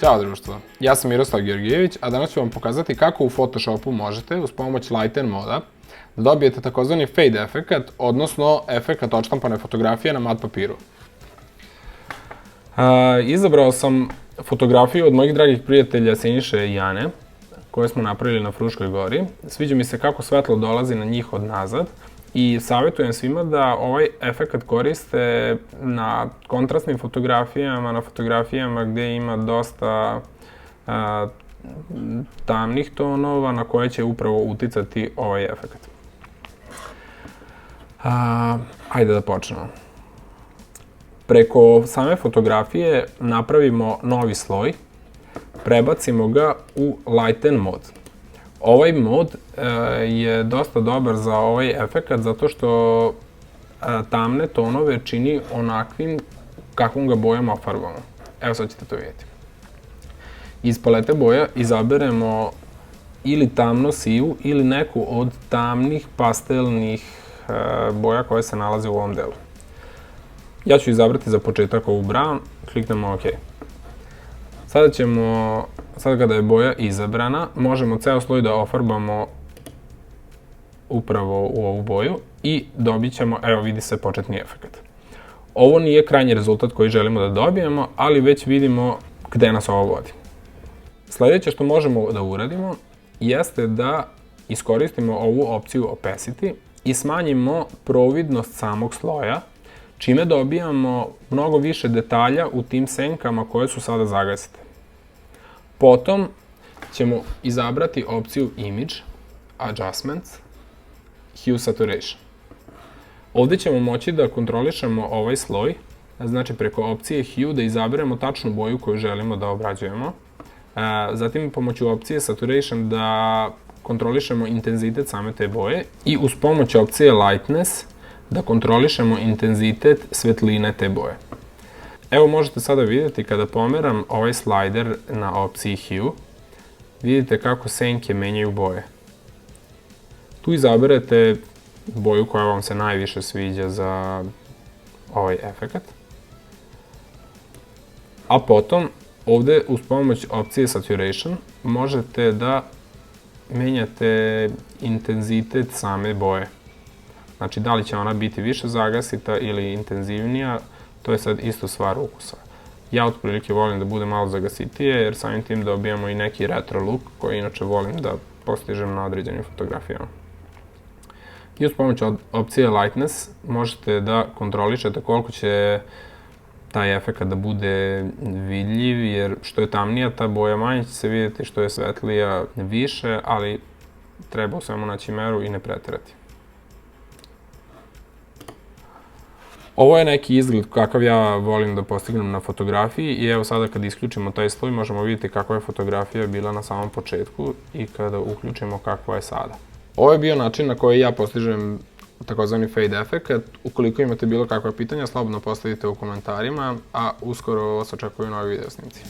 Ćao društvo, ja sam Miroslav Georgijević, a danas ću vam pokazati kako u Photoshopu možete, uz pomoć Lighten moda, da dobijete takozvani fade efekat, odnosno efekat odštampane fotografije na mat papiru. Izabrao sam fotografiju od mojih dragih prijatelja Siniše i Jane, koje smo napravili na Fruškoj gori. Sviđa mi se kako svetlo dolazi na njih od nazad i savjetujem svima da ovaj efekat koriste na kontrastnim fotografijama, na fotografijama gdje ima dosta tamnih tonova na koje će upravo uticati ovaj efekat. Ajde da počnemo. Preko same fotografije napravimo novi sloj, prebacimo ga u Lighten mod. Ovaj mod je dosta dobar za ovaj efekat zato što tamne tonove čini onakvim kakvom ga bojama ofarbamo. Evo sad ćete to vidjeti. Iz palete boja izaberemo ili tamno sivu ili neku od tamnih pastelnih boja koje se nalaze u ovom delu. Ja ću izabrati za početak ovu brown, kliknemo OK. Sada kada je boja izabrana, možemo ceo sloj da ofarbamo upravo u ovu boju i dobit ćemo, evo vidi se, početni efekat. Ovo nije krajnji rezultat koji želimo da dobijemo, ali već vidimo gde nas ovo vodi. Sljedeće što možemo da uradimo jeste da iskoristimo ovu opciju opacity i smanjimo providnost samog sloja, čime dobijamo mnogo više detalja u tim senkama koje su sada zagasite. Potom ćemo izabrati opciju Image, Adjustments, Hue Saturation. Ovdje ćemo moći da kontrolišemo ovaj sloj, znači preko opcije Hue da izaberemo tačnu boju koju želimo da obrađujemo. Zatim pomoću opcije Saturation da kontrolišemo intenzitet same te boje i uz pomoć opcije Lightness da kontrolišemo intenzitet svetline te boje. Evo možete sada vidjeti kada pomeram ovaj slider na opciji Hue, vidite kako senke menjaju boje. Tu izaberete boju koja vam se najviše sviđa za ovaj efekat. A potom ovdje uz pomoć opcije Saturation možete da menjate intenzitet same boje. Znači, da li će ona biti više zagasita ili intenzivnija, to je sad isto stvar ukusa. Ja otprilike volim da bude malo zagasitije, jer samim tim dobijamo i neki retro look, koji inače volim da postižem na određenim fotografijama. I uz pomoć opcije Lightness možete da kontrolišete koliko će taj efekat da bude vidljiv, jer što je tamnija ta boja manje će se vidjeti, što je svetlija više, ali treba u svemu naći meru i ne preterati. Ovo je neki izgled kakav ja volim da postignem na fotografiji i evo sada kad isključimo taj sloj možemo vidjeti kakva je fotografija bila na samom početku i kada uključimo kakva je sada. Ovo je bio način na koji ja postižem takozvani fade efekat. Ukoliko imate bilo kakva pitanja, slobodno postavite u komentarima, a uskoro vas očekuju novi video snimci.